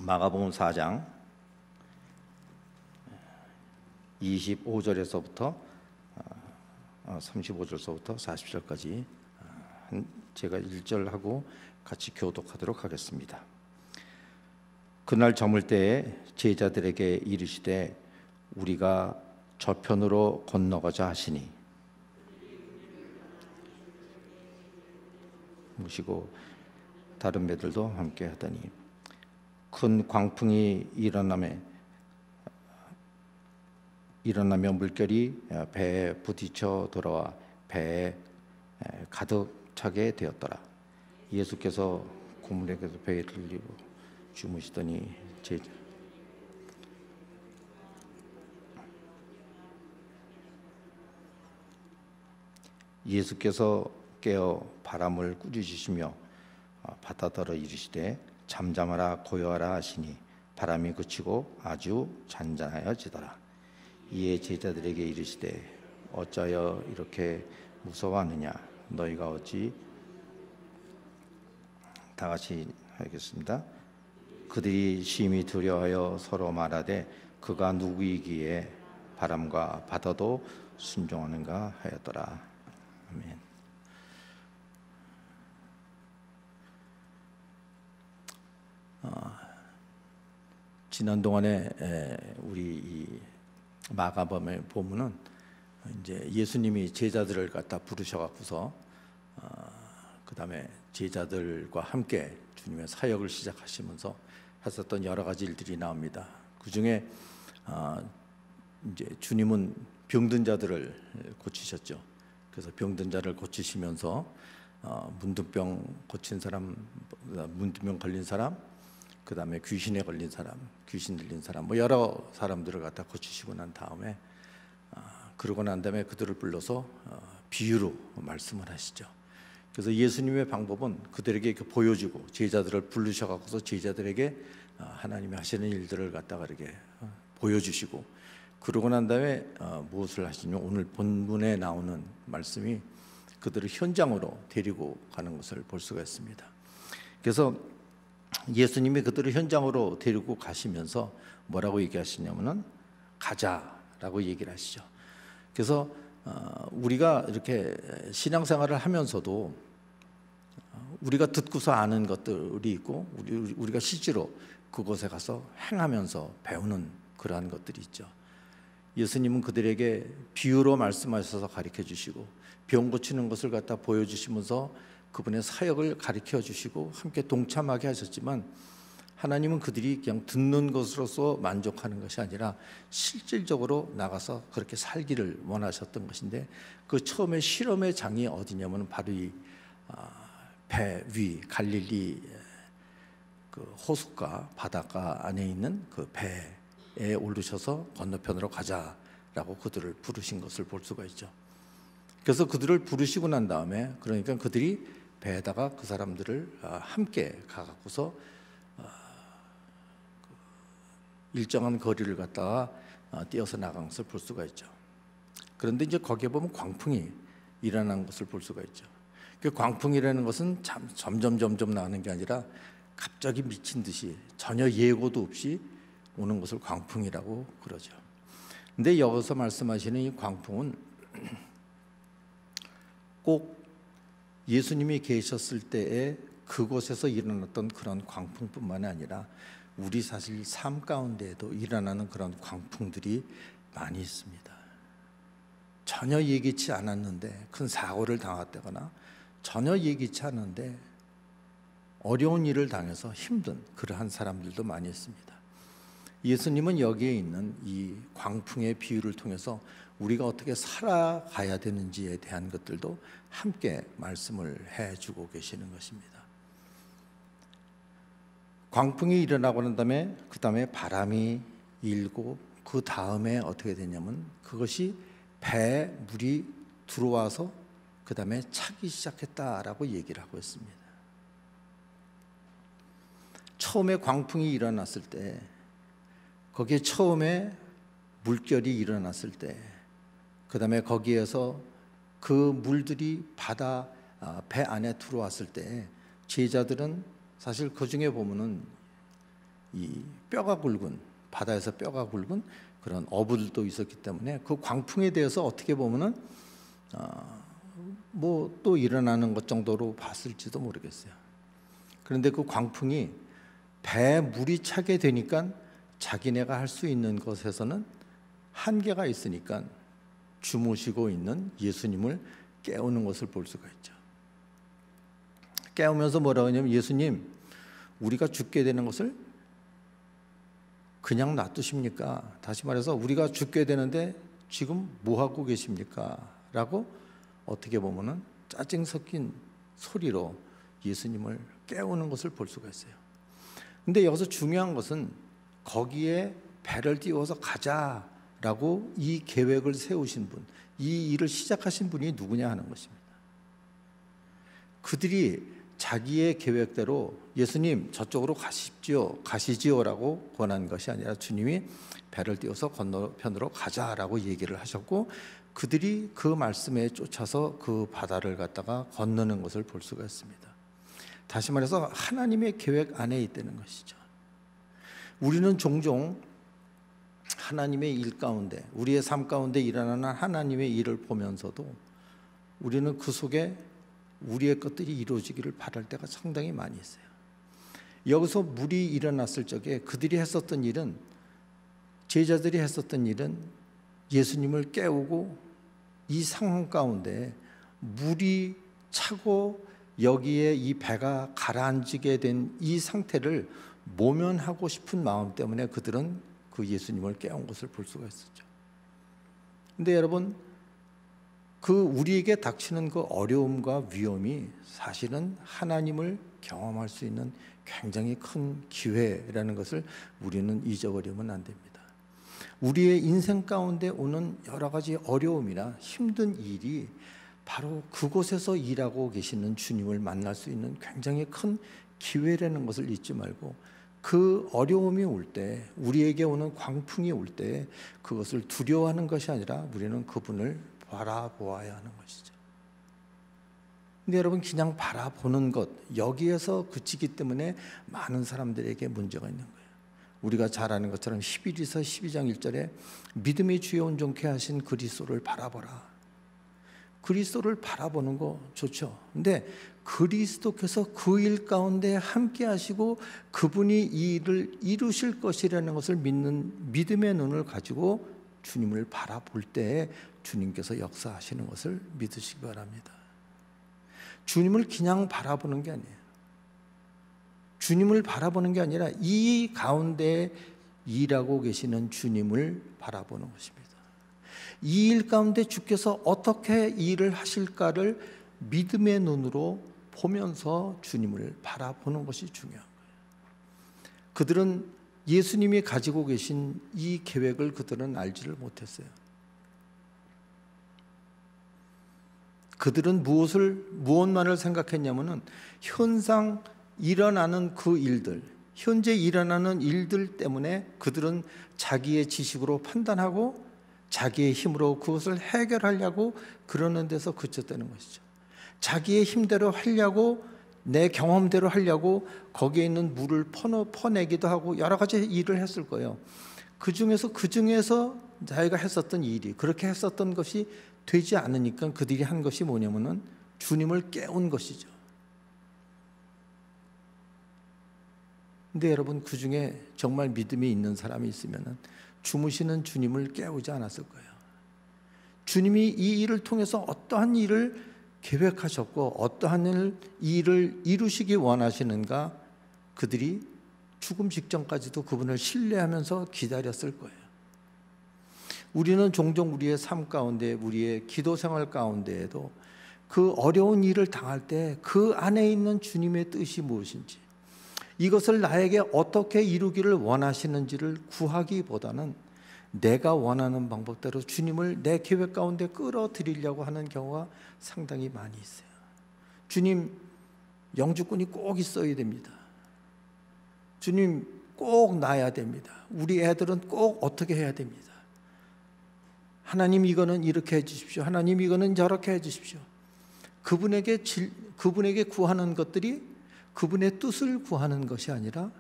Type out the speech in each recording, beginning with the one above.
마가복음 4장 25절에서부터 35절서부터 40절까지 제가 1절하고 같이 교독하도록 하겠습니다. 그날 저물 때에 제자들에게 이르시되 우리가 저편으로 건너가자 하시니 무시고 다른 배들도 함께 하더니 큰 광풍이 일어나며 물결이 배에 부딪혀 돌아와 배에 가득 차게 되었더라. 예수께서 고물에게서 배를 들리고 주무시더니 예수께서 깨어 바람을 꾸짖으시며 바다더러 이르시되 잠잠하라 고요하라 하시니 바람이 그치고 아주 잔잔하여지더라. 이에 제자들에게 이르시되 어찌하여 이렇게 무서워하느냐 너희가 어찌 다 같이 하겠습니다. 그들이 심히 두려워하여 서로 말하되 그가 누구이기에 바람과 바다도 순종하는가 하였더라. 아멘. 지난 동안에 우리 이 마가복음에 보면은 이제 예수님이 제자들을 갖다 부르셔갖고서 그 다음에 제자들과 함께 주님의 사역을 시작하시면서 하셨던 여러 가지 일들이 나옵니다. 그 중에 이제 주님은 병든 자들을 고치셨죠. 그래서 병든 자를 고치시면서 문둥병 고친 사람, 문둥병 걸린 사람, 그 다음에 귀신에 걸린 사람, 귀신 들린 사람, 뭐 여러 사람들을 갖다 고치시고 난 다음에 그러고 난 다음에 그들을 불러서 비유로 말씀을 하시죠. 그래서 예수님의 방법은 그들에게 이렇게 보여주고 제자들을 부르셔갖고서 제자들에게 하나님이 하시는 일들을 갖다가 이렇게 보여주시고 그러고 난 다음에 무엇을 하시냐면 오늘 본문에 나오는 말씀이 그들을 현장으로 데리고 가는 것을 볼 수가 있습니다. 그래서 예수님이 그들을 현장으로 데리고 가시면서 뭐라고 얘기하시냐면은 가자라고 얘기를 하시죠. 그래서 우리가 이렇게 신앙생활을 하면서도 우리가 듣고서 아는 것들이 있고 우리가 실제로 그곳에 가서 행하면서 배우는 그러한 것들이 있죠. 예수님은 그들에게 비유로 말씀하셔서 가르쳐 주시고 병 고치는 것을 갖다 보여주시면서 그분의 사역을 가르쳐 주시고 함께 동참하게 하셨지만 하나님은 그들이 그냥 듣는 것으로서 만족하는 것이 아니라 실질적으로 나가서 그렇게 살기를 원하셨던 것인데 그 처음에 실험의 장이 어디냐면 바로 이 배 위 갈릴리 그 호숫가 바닷가 안에 있는 그 배에 오르셔서 건너편으로 가자라고 그들을 부르신 것을 볼 수가 있죠. 그래서 그들을 부르시고 난 다음에 그러니까 그들이 배에다가 그 사람들을 함께 가갖고서 일정한 거리를 갖다가 뛰어서 나간 것을 볼 수가 있죠. 그런데 이제 거기에 보면 광풍이 일어난 것을 볼 수가 있죠. 그 광풍이라는 것은 점점 나는 게 아니라 갑자기 미친 듯이 전혀 예고도 없이 오는 것을 광풍이라고 그러죠. 근데 여기서 말씀하시는 이 광풍은 꼭 예수님이 계셨을 때에 그곳에서 일어났던 그런 광풍뿐만 아니라 우리 사실 삶 가운데에도 일어나는 그런 광풍들이 많이 있습니다. 전혀 예기치 않았는데 큰 사고를 당했다거나 전혀 예기치 않은데 어려운 일을 당해서 힘든 그러한 사람들도 많이 있습니다. 예수님은 여기에 있는 이 광풍의 비유를 통해서 우리가 어떻게 살아가야 되는지에 대한 것들도 함께 말씀을 해주고 계시는 것입니다. 광풍이 일어나고 난 다음에 그 다음에 바람이 일고 그 다음에 어떻게 되냐면 그것이 배에 물이 들어와서 그 다음에 차기 시작했다라고 얘기를 하고 있습니다. 처음에 광풍이 일어났을 때 거기에 처음에 물결이 일어났을 때 그 다음에 거기에서 그 물들이 바다 배 안에 들어왔을 때 제자들은 사실 그 중에 보면은 이 뼈가 굵은, 바다에서 뼈가 굵은 그런 어부들도 있었기 때문에 그 광풍에 대해서 어떻게 보면은 뭐 또 일어나는 것 정도로 봤을지도 모르겠어요. 그런데 그 광풍이 배에 물이 차게 되니까 자기네가 할 수 있는 것에서는 한계가 있으니까 주무시고 있는 예수님을 깨우는 것을 볼 수가 있죠. 깨우면서 뭐라고 하냐면, 예수님, 우리가 죽게 되는 것을 그냥 놔두십니까? 다시 말해서 우리가 죽게 되는데 지금 뭐 하고 계십니까? 라고 어떻게 보면은 짜증 섞인 소리로 예수님을 깨우는 것을 볼 수가 있어요. 근데 여기서 중요한 것은 거기에 배를 띄워서 가자라고 이 계획을 세우신 분, 이 일을 시작하신 분이 누구냐 하는 것입니다. 그들이 자기의 계획대로 예수님 저쪽으로 가시지요라고 권한 것이 아니라 주님이 배를 띄워서 건너편으로 가자라고 얘기를 하셨고, 그들이 그 말씀에 쫓아서 그 바다를 갖다가 건너는 것을 볼 수가 있습니다. 다시 말해서 하나님의 계획 안에 있다는 것이죠. 우리는 종종 하나님의 일 가운데, 우리의 삶 가운데 일어나는 하나님의 일을 보면서도 우리는 그 속에 우리의 것들이 이루어지기를 바랄 때가 상당히 많이 있어요. 여기서 물이 일어났을 적에 그들이 했었던 일은, 제자들이 했었던 일은 예수님을 깨우고 이 상황 가운데 물이 차고 여기에 이 배가 가라앉게 된 이 상태를 모면하고 싶은 마음 때문에 그들은 그 예수님을 깨운 것을 볼 수가 있었죠. 근데 여러분, 그 우리에게 닥치는 그 어려움과 위험이 사실은 하나님을 경험할 수 있는 굉장히 큰 기회라는 것을 우리는 잊어버리면 안 됩니다. 우리의 인생 가운데 오는 여러 가지 어려움이나 힘든 일이 바로 그곳에서 일하고 계시는 주님을 만날 수 있는 굉장히 큰 기회라는 것을 잊지 말고, 그 어려움이 올 때, 우리에게 오는 광풍이 올 때 그것을 두려워하는 것이 아니라 우리는 그분을 바라보아야 하는 것이죠. 근데 여러분, 그냥 바라보는 것, 여기에서 그치기 때문에 많은 사람들에게 문제가 있는 거예요. 우리가 잘 아는 것처럼 히브리서 12장 1절에 믿음의 주에 온전케 하신 그리스도를 바라보라. 그리스도를 바라보는 거 좋죠. 근데 그리스도께서 그 일 가운데 함께 하시고 그분이 이 일을 이루실 것이라는 것을 믿는 믿음의 눈을 가지고 주님을 바라볼 때 주님께서 역사하시는 것을 믿으시기 바랍니다. 주님을 그냥 바라보는 게 아니에요. 주님을 바라보는 게 아니라 이 가운데 일하고 계시는 주님을 바라보는 것입니다. 이 일 가운데 주께서 어떻게 일을 하실까를 믿음의 눈으로 보면서 주님을 바라보는 것이 중요한 거예요. 그들은 예수님이 가지고 계신 이 계획을 그들은 알지를 못했어요. 그들은 무엇만을 생각했냐면은 현상 일어나는 그 일들, 현재 일어나는 일들 때문에 그들은 자기의 지식으로 판단하고 자기의 힘으로 그것을 해결하려고 그러는 데서 그쳤다는 것이죠. 자기의 힘대로 하려고, 내 경험대로 하려고 거기에 있는 물을 퍼내기도 하고 여러 가지 일을 했을 거예요. 그 중에서 자기가 했었던 일이, 그렇게 했었던 것이 되지 않으니까 그들이 한 것이 뭐냐면은 주님을 깨운 것이죠. 근데 여러분, 그 중에 정말 믿음이 있는 사람이 있으면은 주무시는 주님을 깨우지 않았을 거예요. 주님이 이 일을 통해서 어떠한 일을 계획하셨고 어떠한 일을 이루시기 원하시는가, 그들이 죽음 직전까지도 그분을 신뢰하면서 기다렸을 거예요. 우리는 종종 우리의 삶 가운데, 우리의 기도 생활 가운데에도 그 어려운 일을 당할 때 그 안에 있는 주님의 뜻이 무엇인지, 이것을 나에게 어떻게 이루기를 원하시는지를 구하기보다는 내가 원하는 방법대로 주님을 내 계획 가운데 끌어들이려고 하는 경우가 상당히 많이 있어요. 주님, 영주권이 꼭 있어야 됩니다. 주님, 꼭 낳아야 됩니다. 우리 애들은 꼭 어떻게 해야 됩니다. 하나님, 이거는 이렇게 해주십시오. 하나님, 이거는 저렇게 해주십시오. 그분에게 구하는 것들이 그분의 뜻을 구하는 것이 아니라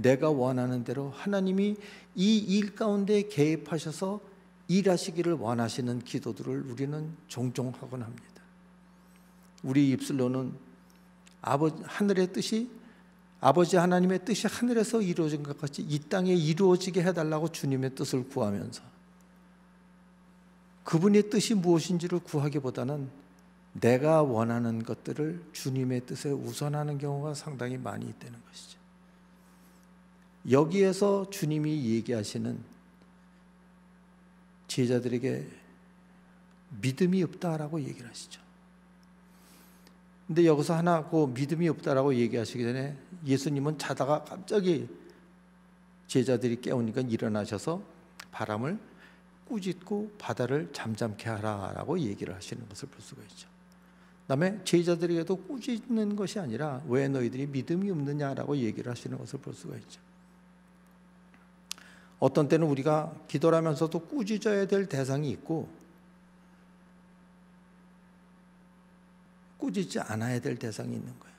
내가 원하는 대로 하나님이 이 일 가운데 개입하셔서 일하시기를 원하시는 기도들을 우리는 종종 하곤 합니다. 우리 입술로는 하늘의 뜻이, 아버지 하나님의 뜻이 하늘에서 이루어진 것 같이 이 땅에 이루어지게 해달라고 주님의 뜻을 구하면서 그분의 뜻이 무엇인지를 구하기보다는 내가 원하는 것들을 주님의 뜻에 우선하는 경우가 상당히 많이 있다는 것이죠. 여기에서 주님이 얘기하시는 제자들에게 믿음이 없다라고 얘기를 하시죠. 근데 여기서 하나 그 믿음이 없다라고 얘기하시기 전에 예수님은 자다가 갑자기 제자들이 깨우니까 일어나셔서 바람을 꾸짖고 바다를 잠잠케 하라라고 얘기를 하시는 것을 볼 수가 있죠. 그다음에 제자들에게도 꾸짖는 것이 아니라 왜 너희들이 믿음이 없느냐라고 얘기를 하시는 것을 볼 수가 있죠. 어떤 때는 우리가 기도를 하면서도 꾸짖어야 될 대상이 있고 꾸짖지 않아야 될 대상이 있는 거예요.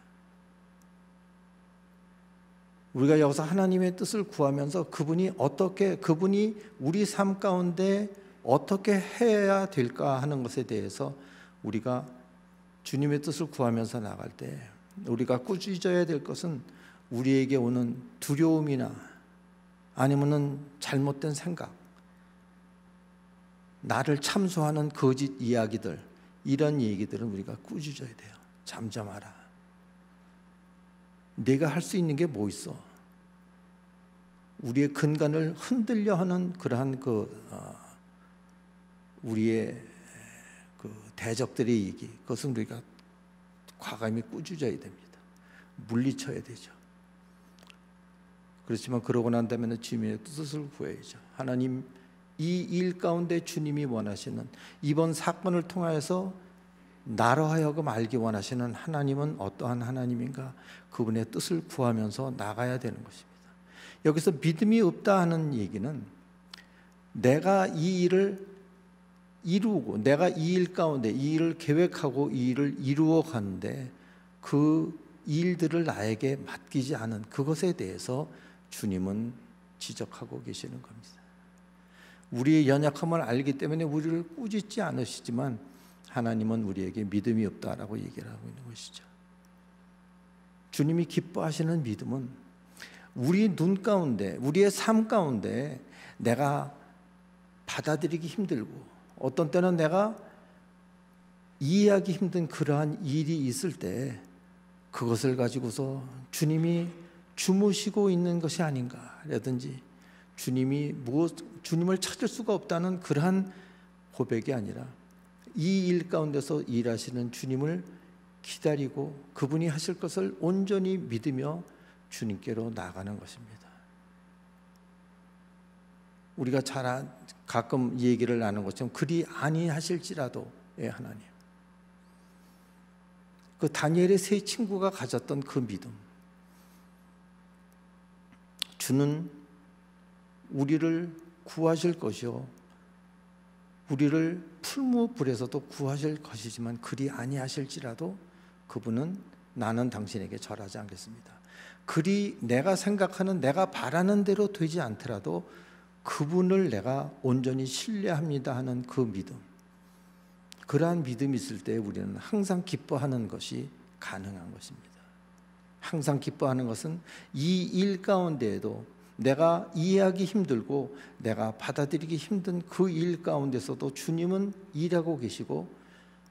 우리가 여기서 하나님의 뜻을 구하면서 그분이 우리 삶 가운데 어떻게 해야 될까 하는 것에 대해서 우리가 주님의 뜻을 구하면서 나갈 때 우리가 꾸짖어야 될 것은 우리에게 오는 두려움이나 아니면은 잘못된 생각, 나를 참소하는 거짓 이야기들, 이런 얘기들은 우리가 꾸짖어야 돼요. 잠잠하라. 내가 할 수 있는 게 뭐 있어? 우리의 근간을 흔들려 하는 그러한 우리의 대적들의 얘기, 그것은 우리가 과감히 꾸짖어야 됩니다. 물리쳐야 되죠. 그렇지만 그러고 난 다음에는 주님의 뜻을 구해야죠. 하나님, 이 일 가운데 주님이 원하시는 이번 사건을 통하여서 나로 하여금 알기 원하시는 하나님은 어떠한 하나님인가, 그분의 뜻을 구하면서 나가야 되는 것입니다. 여기서 믿음이 없다 하는 얘기는 내가 이 일을 이루고 내가 이 일 가운데 이 일을 계획하고 이 일을 이루어 가는데 그 일들을 나에게 맡기지 않은 그것에 대해서 주님은 지적하고 계시는 겁니다. 우리의 연약함을 알기 때문에 우리를 꾸짖지 않으시지만 하나님은 우리에게 믿음이 없다라고 얘기를 하고 있는 것이죠. 주님이 기뻐하시는 믿음은 우리 눈 가운데, 우리의 삶 가운데 내가 받아들이기 힘들고 어떤 때는 내가 이해하기 힘든 그러한 일이 있을 때 그것을 가지고서 주님이 주무시고 있는 것이 아닌가라든지 주님을 찾을 수가 없다는 그러한 고백이 아니라 이 일 가운데서 일하시는 주님을 기다리고 그분이 하실 것을 온전히 믿으며 주님께로 나가는 것입니다. 우리가 가끔 얘기를 나누는 것처럼 그리 아니하실지라도 하나님, 그 다니엘의 세 친구가 가졌던 그 믿음, 주는 우리를 구하실 것이요 우리를 풀무불에서도 구하실 것이지만 그리 아니하실지라도 그분은 나는 당신에게 절하지 않겠습니다. 그리 내가 생각하는 내가 바라는 대로 되지 않더라도 그분을 내가 온전히 신뢰합니다 하는 그 믿음, 그러한 믿음이 있을 때 우리는 항상 기뻐하는 것이 가능한 것입니다. 항상 기뻐하는 것은 이 일 가운데에도 내가 이해하기 힘들고 내가 받아들이기 힘든 그 일 가운데서도 주님은 일하고 계시고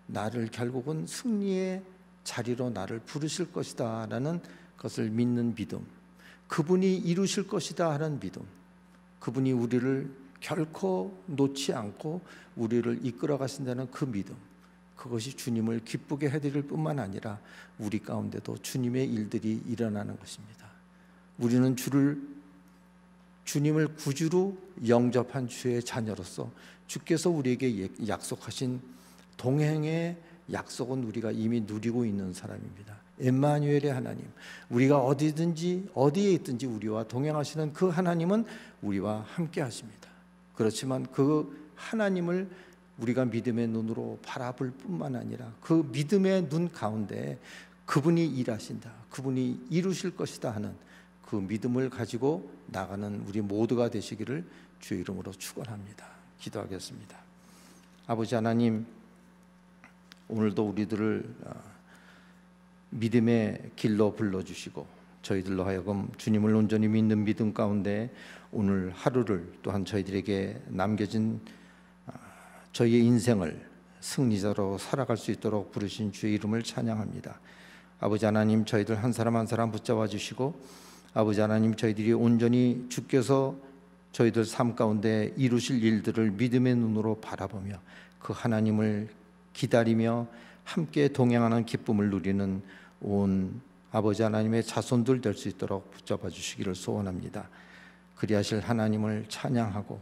나를 결국은 승리의 자리로 나를 부르실 것이다 라는 것을 믿는 믿음, 그분이 이루실 것이다 하는 믿음, 그분이 우리를 결코 놓지 않고 우리를 이끌어 가신다는 그 믿음, 그것이 주님을 기쁘게 해드릴 뿐만 아니라 우리 가운데도 주님의 일들이 일어나는 것입니다. 우리는 주님을 구주로 영접한 주의 자녀로서 주께서 우리에게 약속하신 동행의 약속은 우리가 이미 누리고 있는 사람입니다. 임마누엘의 하나님, 우리가 어디에 있든지 우리와 동행하시는 그 하나님은 우리와 함께 하십니다. 그렇지만 그 하나님을 우리가 믿음의 눈으로 바라볼 뿐만 아니라 그 믿음의 눈 가운데 그분이 일하신다, 그분이 이루실 것이다 하는 그 믿음을 가지고 나가는 우리 모두가 되시기를 주의 이름으로 축원합니다. 기도하겠습니다. 아버지 하나님, 오늘도 우리들을 믿음의 길로 불러주시고 저희들로 하여금 주님을 온전히 믿는 믿음 가운데 오늘 하루를 또한 저희들에게 남겨진 저희의 인생을 승리자로 살아갈 수 있도록 부르신 주의 이름을 찬양합니다. 아버지 하나님, 저희들 한 사람 한 사람 붙잡아 주시고 아버지 하나님, 저희들이 온전히 주께서 저희들 삶 가운데 이루실 일들을 믿음의 눈으로 바라보며 그 하나님을 기다리며 함께 동행하는 기쁨을 누리는 온 아버지 하나님의 자손들 될 수 있도록 붙잡아 주시기를 소원합니다. 그리하실 하나님을 찬양하고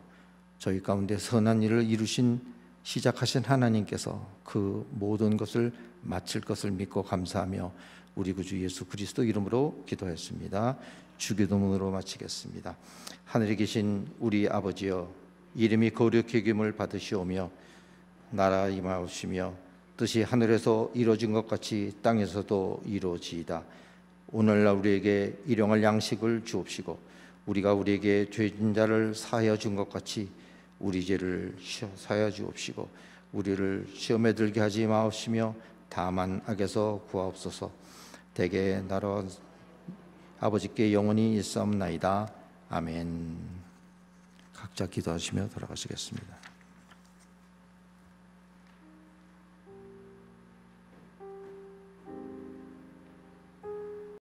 저희 가운데 선한 일을 이루신 시작하신 하나님께서 그 모든 것을 마칠 것을 믿고 감사하며 우리 구주 예수 그리스도 이름으로 기도했습니다. 주기도문으로 마치겠습니다. 하늘에 계신 우리 아버지여, 이름이 거룩히 여김을 받으시오며 나라 임하옵시며 뜻이 하늘에서 이루어진 것 같이 땅에서도 이루어지이다. 오늘날 우리에게 일용할 양식을 주옵시고 우리가 우리에게 죄진 자를 사하여 준 것 같이 우리 죄를 사하여 주옵시고 우리를 시험에 들게 하지 마옵시며 다만 악에서 구하옵소서. 대개 나라 아버지께 영원히 일사옵나이다. 아멘. 각자 기도하시며 돌아가시겠습니다.